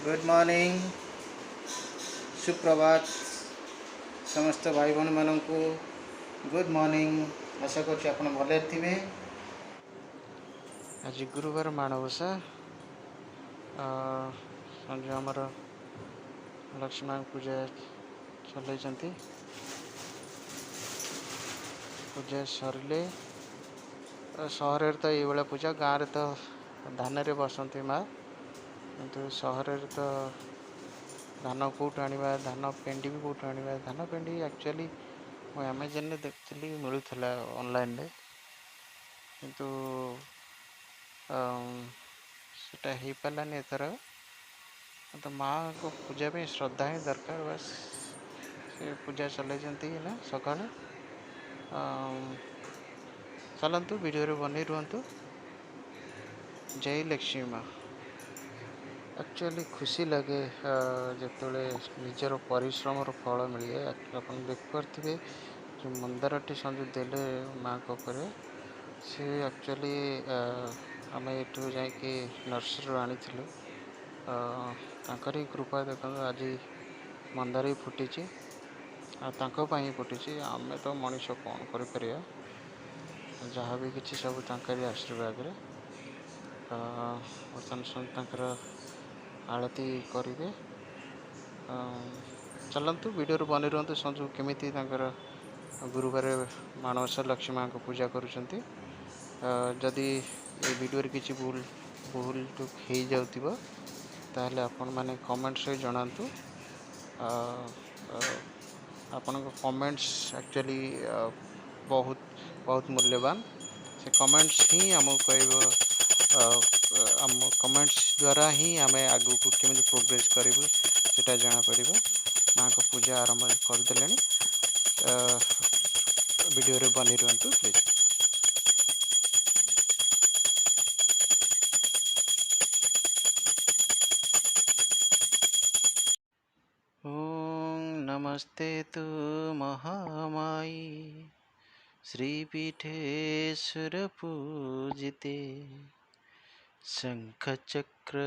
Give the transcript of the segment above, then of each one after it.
Good morning सुप्रभात समस्त भाई भौणी मानू गुड मॉर्निंग। आशा कर भले थे। आज गुरुवार माणबसा संजय आमर लक्ष्मी पूजा चल पूजा सरले सहर तो ये पूजा गाँव तो धान रे बसती माँ किंतु सहर तो धान कौटू आना धान पेंडी भी कौटू आना धान पेंडी एक्चुअली मुझे अमेजन देखी मिलूला ऑनलाइन रे किंतु सेटा हो पारानी एथर तो माँ को पूजा पे श्रद्धा ही दरकार बस से पूजा चलती ना सका चलतु वीडियो बनी रुहतु। जय लक्ष्मी माँ एक्चुअली खुशी लगे जिते निजर परिश्रम फल मिले आप देखिपे जो मंदारटी संजु देले माँ को सी एक्चुअली आम यू जा नर्सरी आनी तांकरी कृपा देख आज मंदार ही फुटी ही फुटी आम तो मनीष कौन कर जहाँ भी किसी सब तांकरी आशीर्वाद रे बर्तमान आरती करेंगे। चलतु वीडियो बनी रुहतु संजू केमी गुरुवार माणवसा लक्ष्मी माँ को पूजा करुँच जदि ये वीडियो किसी भूल भूल टुक हो जाऊ ताहले आपण माने कमेंट्स रे जणातु। आपण कमेंट्स एक्चुअली बहुत बहुत मूल्यवान से कमेंट्स ही आमको कह आम कमेंट्स द्वारा ही आम आगू को केमी प्रोग्रेस करूँ से जना पड़। माँ को पूजा आरंभ करदे वीडियो रे बनी रुहतु प्लीज। ओम नमस्ते तु महामाई श्रीपीठे सुरपूजिते शंखचक्र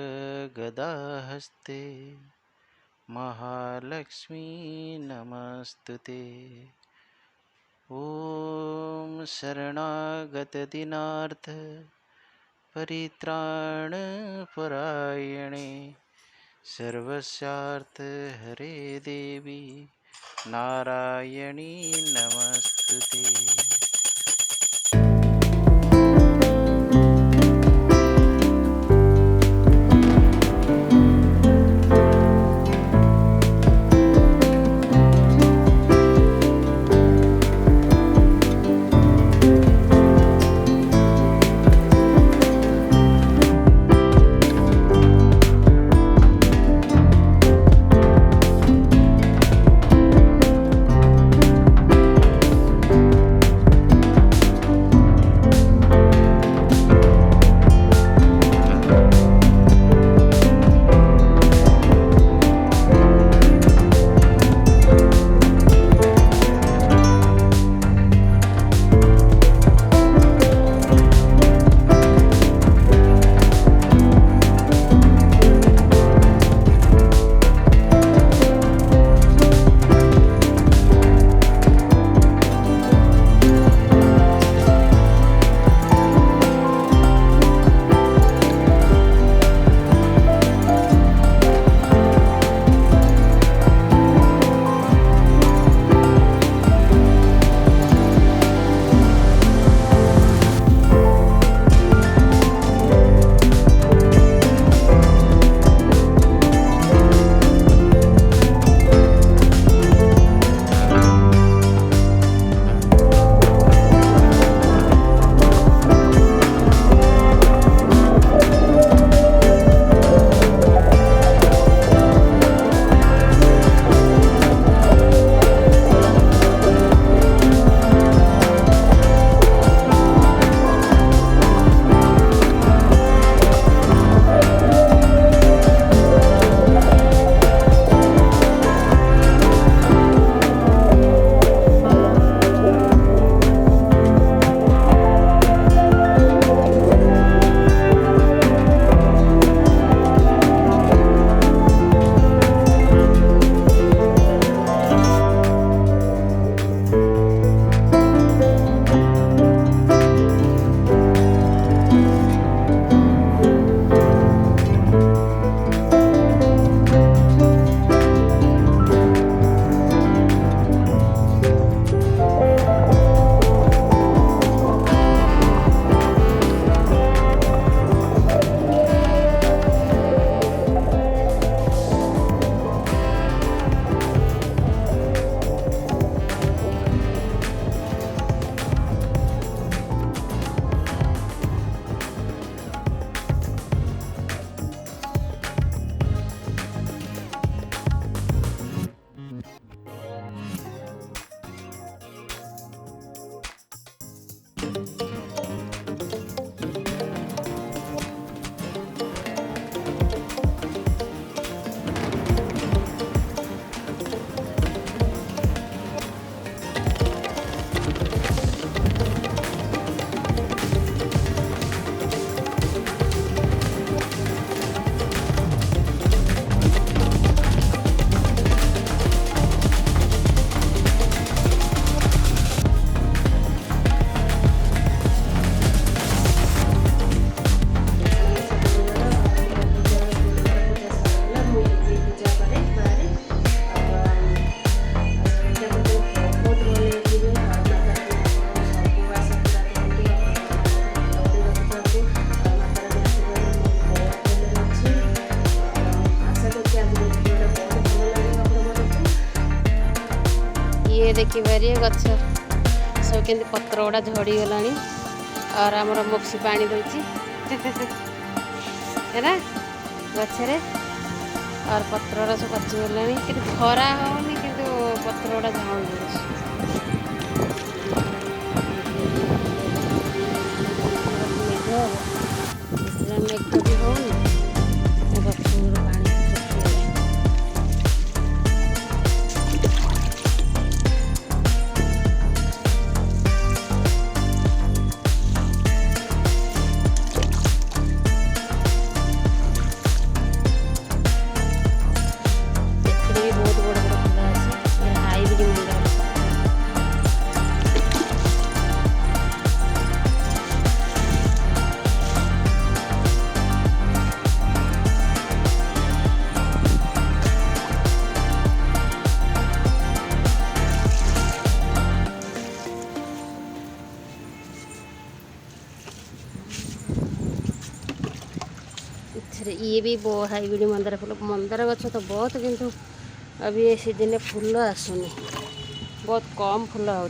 गदाहस्ते महालक्ष्मी नमस्तुते। ओम शरणागत दीनार्थ परित्राण परायणे सर्वस्यार्थ हरे देवी नारायणी नमस्तुते। देखिपारे गछ सब के पत्र गुड़ा झड़ी गला और आमर मोक्सी पानी दूची है ना गछरे और पत्र सब पचिगला कि खरा होनी कि पत्र गुड़ा झाउल मेघ भी होनी गछर पानी ये भी बहुत हाइब्रिड मंदार फूल मंदार गछ तो बहुत किंतु अभी ये सीजन में फूल आसुनी बहुत कम फूल हो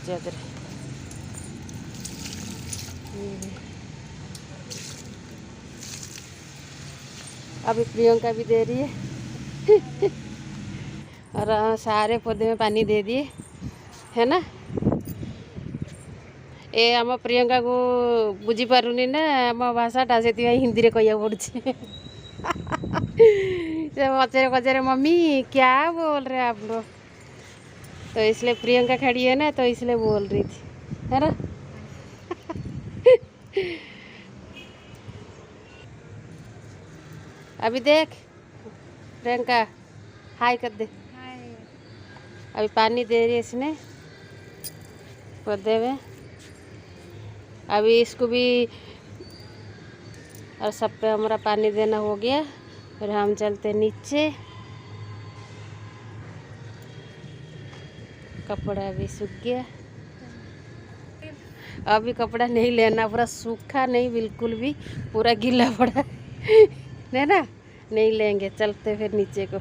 अभी प्रियंका भी दे रही है और सारे पौधे में पानी दे दिए है ना। ए आम प्रियंका को बुझी पारुनी ना आम भाषाटा से हिंदी में कह पड़े पचारे पचारे मम्मी क्या बोल रहे आप लोग, तो इसलिए प्रियंका खड़ी है ना तो इसलिए बोल रही थी है ना। अभी देख प्रियंका हाय कर दे। अभी पानी दे रही है इसने पौधे में, अभी इसको भी और सब पे हमारा पानी देना हो गया। फिर हम चलते नीचे, कपड़ा भी सूख गया। अभी कपड़ा नहीं लेना, पूरा सूखा नहीं बिल्कुल भी, पूरा गीला पड़ा है ना, नहीं लेंगे। चलते फिर नीचे को।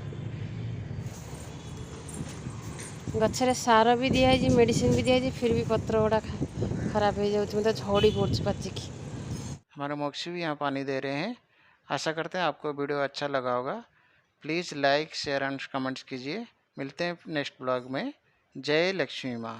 गछरे सार भी दिया है, मेडिसिन भी दिया है, फिर भी पत्र गुड़ा खराब हो जाए, मतलब झड़ी पड़ पाचिकी। हमारे मोक्षी भी यहाँ पानी दे रहे हैं। आशा करते हैं आपको वीडियो अच्छा लगा होगा। Please like share and comments कीजिए। मिलते हैं नेक्स्ट ब्लॉग में। जय लक्ष्मी माँ।